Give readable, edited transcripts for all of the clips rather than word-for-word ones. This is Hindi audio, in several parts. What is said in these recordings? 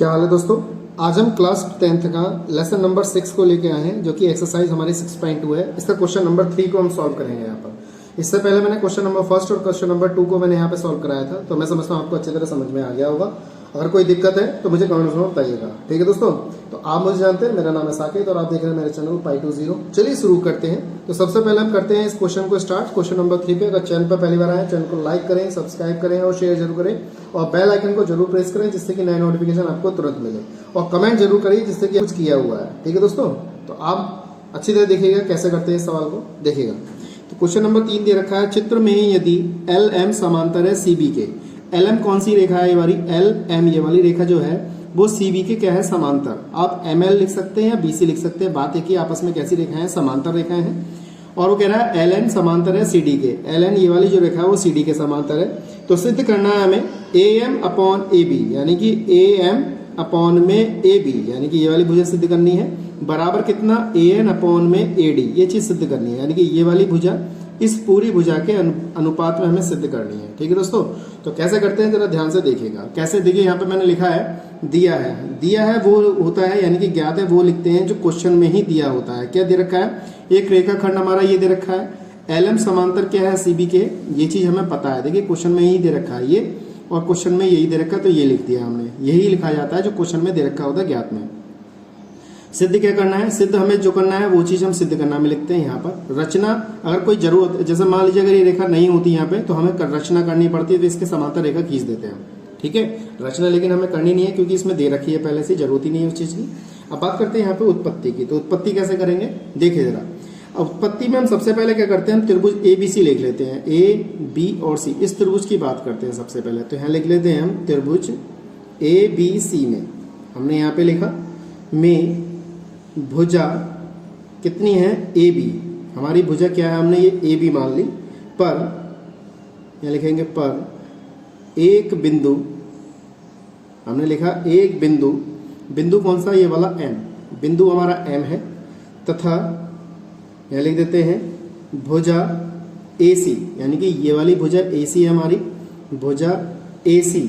क्या हाल है दोस्तों। आज हम क्लास 10th का लेसन नंबर 6 को लेके आए हैं, जो कि एक्सरसाइज हमारी 6.2 है। इसका क्वेश्चन नंबर 3 को हम सॉल्व करेंगे यहाँ पर। इससे पहले मैंने क्वेश्चन नंबर 1 और क्वेश्चन नंबर 2 को मैंने यहाँ पे सॉल्व कराया था, तो मैं समझता हूँ आपको अच्छी तरह समझ में आ गया होगा। अगर कोई दिक्कत है तो मुझे कमेंट्स में बताइएगा, ठीक है दोस्तों। तो आप मुझे जानते हैं, मेरा नाम है साकेत और आप देख रहे हैं मेरे चैनल Pi20। चलिए शुरू करते हैं। तो सबसे पहले हम करते हैं इस क्वेश्चन को स्टार्ट। क्वेश्चन नंबर 3 पे अगर चैनल पर पहली बार आए, चैनल को लाइक करें, सब्सक्राइब करें और शेयर जरूर करें, और बेल आइकन को जरूर प्रेस करें जिससे कि नए नोटिफिकेशन आपको तुरंत मिले, और कमेंट जरूर करिए जिससे कि कुछ किया हुआ है, ठीक है दोस्तों। तो आप अच्छी तरह देखिएगा कैसे करते हैं इस सवाल को, देखिएगा। तो क्वेश्चन नंबर 3 दे रखा है, चित्र में यदि एल एम समांतर है सी बी के। एल एम कौन सी रेखा है? ये वाली एल एम, ये वाली रेखा जो है वो सी बी के क्या है? समांतर। आप एम एल लिख सकते हैं या बी सी लिख सकते हैं, बात है कि आपस में कैसी रेखाएं हैं? समांतर रेखाएं हैं। और वो कह रहा है एल एन समांतर है सी डी के। एल एन ये वाली जो रेखा है वो सी डी के समांतर है। तो सिद्ध करना है हमें A M upon A B, यानी कि ए एम अपॉन में ए बी, यानी कि ये वाली भुजा सिद्ध करनी है, बराबर कितना? ए एन अपॉन में ए डी। ये चीज सिद्ध करनी है, यानी कि ये वाली भुजा इस पूरी भुजा के अनुपात में हमें सिद्ध करनी है, ठीक है दोस्तों। तो कैसे करते हैं जरा ध्यान से देखिएगा। कैसे? देखिए यहाँ पे मैंने लिखा है दिया है। दिया है वो होता है, यानी कि ज्ञात है वो लिखते हैं जो क्वेश्चन में ही दिया होता है। क्या दे रखा है? एक रेखाखंड हमारा ये दे रखा है, एल एम समांतर क्या है? सीबी के। ये चीज हमें पता है, देखिए क्वेश्चन में ही दे रखा है ये, और क्वेश्चन में यही दे रखा है, तो ये लिख दिया हमने। यही लिखा जाता है जो क्वेश्चन में दे रखा होता है ज्ञात में। सिद्ध क्या करना है? सिद्ध हमें जो करना है वो चीज हम सिद्ध करना में लिखते हैं यहाँ पर। रचना अगर कोई जरूरत, जैसे मान लीजिए अगर ये रेखा नहीं होती यहाँ पे तो हमें रचना करनी पड़ती है, तो इसके समांतर रेखा खींच देते हैं, ठीक है। रचना लेकिन हमें करनी नहीं है क्योंकि इसमें दे रखी है पहले से, जरूरत ही नहीं है उस चीज की। अब बात करते हैं यहाँ पे उत्पत्ति की। तो उत्पत्ति कैसे करेंगे देखिए जरा। अब उत्पत्ति में हम सबसे पहले क्या करते हैं? हम त्रिभुज ए बी सी लिख लेते हैं। ए बी और सी, इस त्रिभुज की बात करते हैं सबसे पहले। तो यहाँ लिख लेते हैं हम त्रिभुज ए बी सी में हमने यहाँ पे लिखा में भुजा कितनी है? A B. हमारी भुजा क्या है? हमने ये ए बी मान ली। पर यहाँ लिखेंगे पर एक बिंदु, हमने लिखा एक बिंदु। बिंदु कौन सा? ये वाला एम। बिंदु हमारा एम है, तथा यहाँ लिख देते हैं भुजा ए सी, यानी कि ये वाली भुजा ए सी है हमारी। भुजा ए सी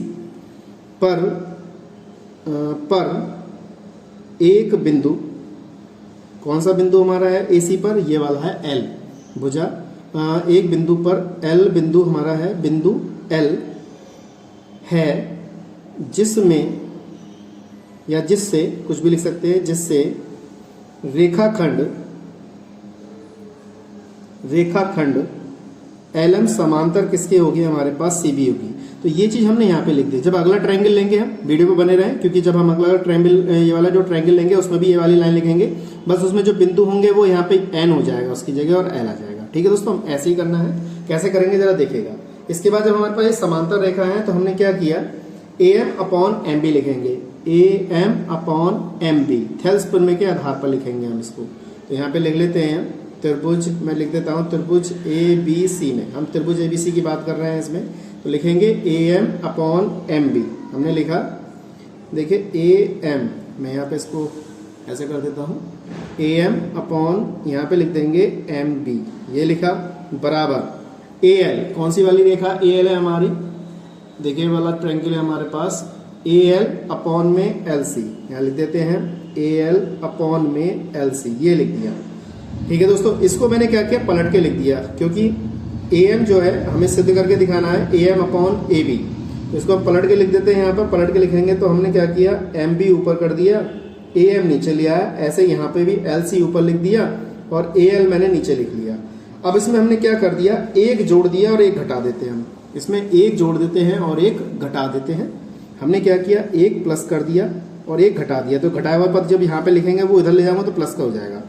पर एक बिंदु, कौन सा बिंदु हमारा है ए सी पर? ये वाला है एल। भुजा एक बिंदु पर एल बिंदु हमारा है, बिंदु एल है, जिसमें या जिससे, कुछ भी लिख सकते हैं, जिससे रेखाखंड एल एम समांतर किसके होगी? हमारे पास सी बी होगी। तो ये चीज हमने यहाँ पे लिख दी। जब अगला ट्रायंगल लेंगे, हम वीडियो पे बने रहें, क्योंकि जब हम अगला ट्रायंगल, ये वाला जो ट्रायंगल लेंगे उसमें भी ये वाली लाइन लिखेंगे, बस उसमें जो बिंदु होंगे वो यहाँ पे एन हो जाएगा उसकी जगह, और एल आ जाएगा, ठीक है दोस्तों। हम ऐसे ही करना है। कैसे करेंगे जरा देखिएगा। इसके बाद जब हमारे पास ये समांतर रेखा है तो हमने क्या किया? A M upon M B लिखेंगे। A M upon M B Thales प्रमेय के आधार पर लिखेंगे हम इसको। तो यहाँ पे लिख लेते हैं त्रिभुज, मैं लिख देता हूँ त्रिभुज ए बी सी में, हम त्रिभुज ए बी सी की बात कर रहे हैं इसमें। तो लिखेंगे A M upon M B. हमने लिखा, देखिए ए एम, मैं यहाँ पे इसको ऐसे कर देता हूँ, ए एम अपॉन यहाँ पे लिख देंगे एम बी, ये लिखा, बराबर ए एल। कौन सी वाली रेखा? ए एल है हमारी। देखिए वाला ट्रायंगल है हमारे पास, ए एल अपॉन में एल सी, यहाँ लिख देते हैं ए एल अपॉन में एल सी, ये लिख दिया, ठीक है दोस्तों। इसको मैंने क्या किया? पलट के लिख दिया, क्योंकि ए एम जो है हमें सिद्ध करके दिखाना है, A M upon A B. तो इसको हम पलट के लिख देते हैं। यहाँ पर पलट के लिखेंगे तो हमने क्या किया? एम बी ऊपर कर दिया, ए एम नीचे लिया है। ऐसे यहाँ पे भी एल सी ऊपर लिख दिया और ए एल मैंने नीचे लिख लिया। अब इसमें हमने क्या कर दिया? एक जोड़ दिया और एक घटा देते हैं। हम इसमें एक जोड़ देते हैं और एक घटा देते हैं। हमने क्या किया? एक प्लस कर दिया और एक घटा दिया। तो घटाया हुआ पद जब यहाँ पे लिखेंगे वो इधर ले जाऊंगा तो प्लस का हो जाएगा।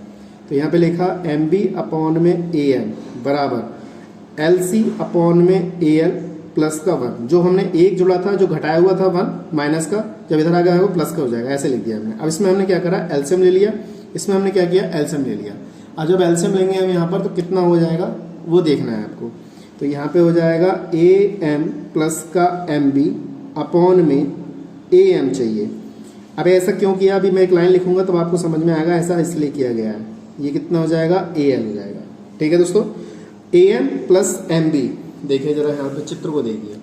तो यहाँ पे लिखा एम बी अपॉन में ए एम बराबर एल सी अपॉन में ए एल प्लस का 1। जो हमने एक जोड़ा था, जो घटाया हुआ था 1 माइनस का, जब इधर आ गया वो प्लस का हो जाएगा, ऐसे लिख दिया हमने। अब इसमें हमने क्या करा? एलसीएम ले लिया। इसमें हमने क्या किया? एलसीएम ले लिया। और जब एलसीएम लेंगे हम यहाँ पर तो कितना हो जाएगा वो देखना है आपको। तो यहाँ पे हो जाएगा ए एम प्लस का एम बी अपॉन में ए एम चाहिए। अब ऐसा क्यों किया? अभी मैं एक लाइन लिखूंगा तब आपको समझ में आएगा ऐसा इसलिए किया गया है। ये कितना हो जाएगा? ए एल हो जाएगा, ठीक है दोस्तों। A M plus M B, देखिए जरा यहाँ पे चित्र को देखिए।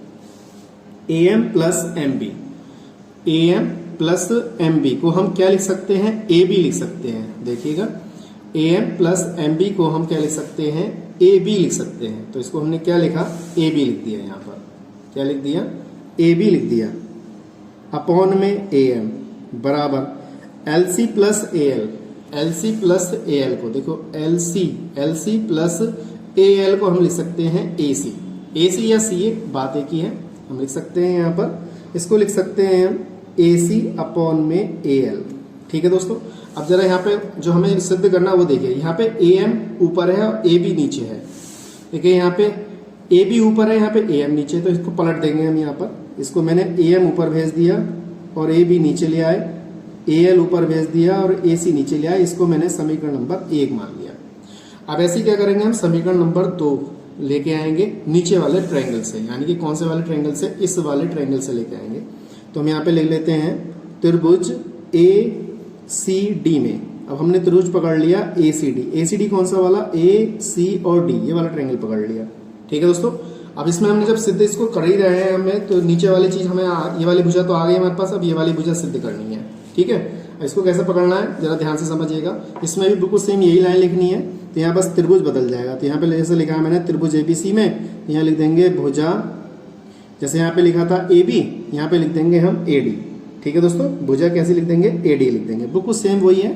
A M plus M B, A M plus M B को हम क्या लिख सकते हैं, ए बी लिख सकते हैं। देखिएगा A M plus M B को हम क्या लिख सकते हैं, ए बी लिख सकते हैं। तो इसको हमने क्या लिखा, ए बी लिख दिया। यहाँ पर क्या लिख दिया, ए बी लिख दिया अपॉन में ए एम बराबर L C plus A L, L C plus A L को देखो L C plus A L को हम लिख सकते हैं ए सी। ए सी या सी ए बात एक ही है, हम लिख सकते हैं यहाँ पर इसको लिख सकते हैं हम ए सी अपॉन में ए एल। ठीक है दोस्तों, अब जरा यहाँ पे जो हमें सिद्ध करना है वो देखिए, यहाँ पे ए एम ऊपर है और ए बी नीचे है। देखिए यहाँ पे ए बी ऊपर है, यहाँ पे ए एम नीचे है, तो इसको पलट देंगे हम। यहाँ पर इसको मैंने ए एम ऊपर भेज दिया और ए बी नीचे ले आए, ए एल ऊपर भेज दिया और ए सी नीचे ले आए। इसको मैंने समीकरण नंबर 1 मान लिया। अब ऐसे क्या करेंगे, हम समीकरण नंबर 2 लेके आएंगे नीचे वाले ट्रायंगल से, यानी कि कौन से वाले ट्रायंगल से, इस वाले ट्रायंगल से लेके आएंगे। तो हम यहाँ पे लिख लेते हैं त्रिभुज ए सी डी में। अब हमने त्रिभुज पकड़ लिया ए सी डी। ए सी डी कौन सा वाला, ए सी और डी, ये वाला ट्रायंगल पकड़ लिया। ठीक है दोस्तों, अब इसमें हमने जब सिद्ध इसको कर ही रहे हैं हमें, तो नीचे वाली चीज हमें ये वाली भुजा तो आ गई हमारे पास, अब ये वाली भुजा सिद्ध करनी है। ठीक है, इसको कैसे पकड़ना है जरा ध्यान से समझिएगा। इसमें भी बिल्कुल सेम यही लाइन लिखनी है। तो यहाँ बस त्रिभुज बदल जाएगा। तो यहाँ पे जैसे लिखा है मैंने त्रिभुज एबीसी में, यहाँ लिख देंगे भुजा, जैसे यहाँ पे लिखा था ए बी, यहाँ पे लिख देंगे हम ए डी। ठीक है दोस्तों, भुजा कैसे लिख देंगे, ए डी लिख देंगे। बिल्कुल सेम वही है,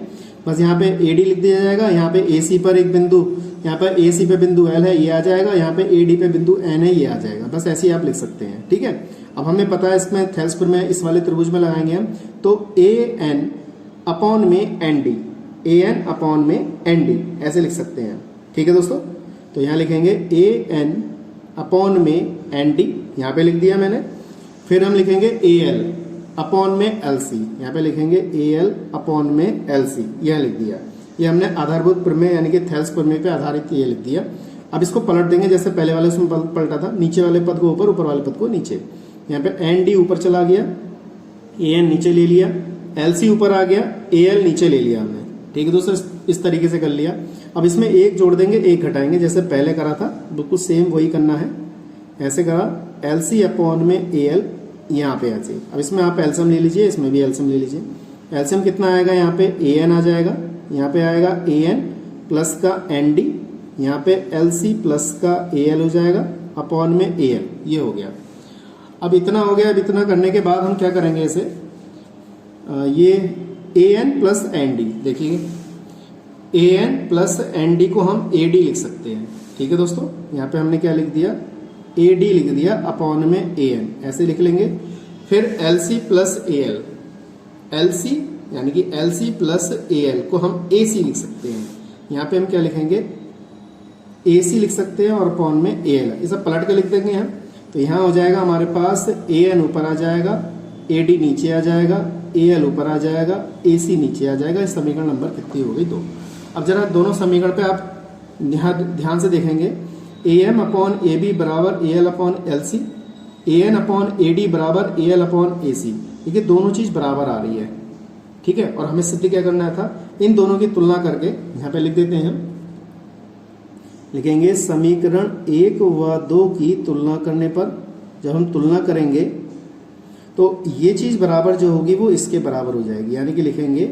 बस यहाँ पे ए डी लिख दिया जाएगा। यहाँ पे ए सी पर एक बिंदु, यहाँ पे ए सी पे बिंदु एल है, ये आ जाएगा। यहाँ पे ए डी पे बिंदु एन है, ये आ जाएगा। बस ऐसे ही आप लिख सकते हैं। ठीक है, अब हमें पता है इसमें थेल्सपुर में इस वाले त्रिभुज में लगाएंगे हम, तो ए एन अपॉन में एन डी, ए एन अपॉन में एन डी ऐसे लिख सकते हैं। ठीक है दोस्तों, तो यहाँ लिखेंगे ए एन अपॉन में एन डी, यहाँ पे लिख दिया मैंने। फिर हम लिखेंगे ए एल अपॉन में एल सी, यहाँ पे लिखेंगे ए एल अपॉन में एल सी, यह लिख दिया। ये हमने आधारभूत प्रमेय यानी कि थेल्स प्रमेय पे आधारित ये लिख दिया। अब इसको पलट देंगे जैसे पहले वाले उसमें पलटा था, नीचे वाले पद को ऊपर, ऊपर वाले पद को नीचे। यहाँ पे एन डी ऊपर चला गया, ए एन नीचे ले लिया, एल सी ऊपर आ गया, ए एल नीचे ले लिया हमने। ठीक है दोस्तों, इस तरीके से कर लिया। अब इसमें एक जोड़ देंगे, एक घटाएंगे, जैसे पहले करा था बिल्कुल सेम वही करना है। ऐसे करा एल सी अपॉन में ए एल, यहाँ पे ऐसे। अब इसमें आप एलसीएम ले लीजिए, इसमें भी एलसीएम ले लीजिए। एलसीएम कितना आएगा, यहाँ पे ए एन आ जाएगा, यहाँ पे आएगा ए एन प्लस का एन डी, यहाँ पे एल सी प्लस का ए एल हो जाएगा अपॉन में ए एल, ये हो गया। अब इतना हो गया। अब इतना करने के बाद हम क्या करेंगे, इसे ये A N plus N D, देखिए A N plus N D को हम ए डी लिख सकते हैं। ठीक है दोस्तों, यहाँ पे हमने क्या लिख दिया, ए डी लिख दिया अपॉन में ए एन, ऐसे लिख लेंगे। फिर L C plus A L, L C यानी कि L C plus A L को हम ए सी लिख सकते हैं। यहाँ पे हम क्या लिखेंगे, ए सी लिख सकते हैं और अपॉन में ए एल, ये सब पलट के लिख देंगे हम। तो यहाँ हो जाएगा हमारे पास ए एन ऊपर आ जाएगा, ए डी नीचे आ जाएगा, ए एल ऊपर आ जाएगा, ए सी नीचे आ जाएगा। इस समीकरण नंबर कितनी हो गई, 2। अब जरा दोनों समीकरण पे आप ध्यान से देखेंगे, A M upon A B बराबर A L upon L C, A N upon A D बराबर ए एल अपॉन ए सी। देखिए दोनों चीज बराबर आ रही है। ठीक है, और हमें सिद्ध क्या करना था, इन दोनों की तुलना करके यहाँ पे लिख देते हैं हम, लिखेंगे समीकरण 1 व 2 की तुलना करने पर, जब हम तुलना करेंगे तो ये चीज बराबर जो होगी वो इसके बराबर हो जाएगी। यानी कि लिखेंगे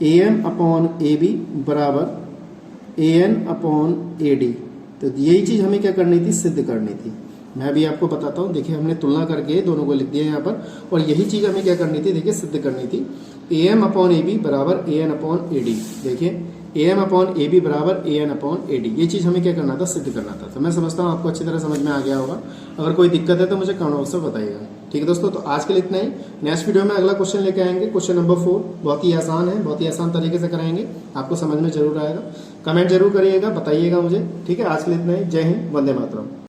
A M upon A B बराबर A N upon A D. तो यही चीज हमें क्या करनी थी, सिद्ध करनी थी। मैं भी आपको बताता हूँ, देखिए हमने तुलना करके दोनों को लिख दिया यहाँ पर, और यही चीज हमें क्या करनी थी, देखिए सिद्ध करनी थी। A M upon A B बराबर A N upon A D, देखिए A M upon A B बराबर A N upon A D, ये चीज हमें क्या करना था, सिद्ध करना था। तो मैं समझता हूँ आपको अच्छी तरह समझ में आ गया होगा। अगर कोई दिक्कत है तो मुझे कमेंट बॉक्स में बताइएगा। ठीक है दोस्तों, तो आज के लिए इतना ही। नेक्स्ट वीडियो में अगला क्वेश्चन लेके आएंगे, क्वेश्चन नंबर 4। बहुत ही आसान है, बहुत ही आसान तरीके से कराएंगे, आपको समझ में जरूर आएगा। कमेंट जरूर करिएगा, बताइएगा मुझे। ठीक है, आज के लिए इतना ही। जय हिंद, वंदे मातरम।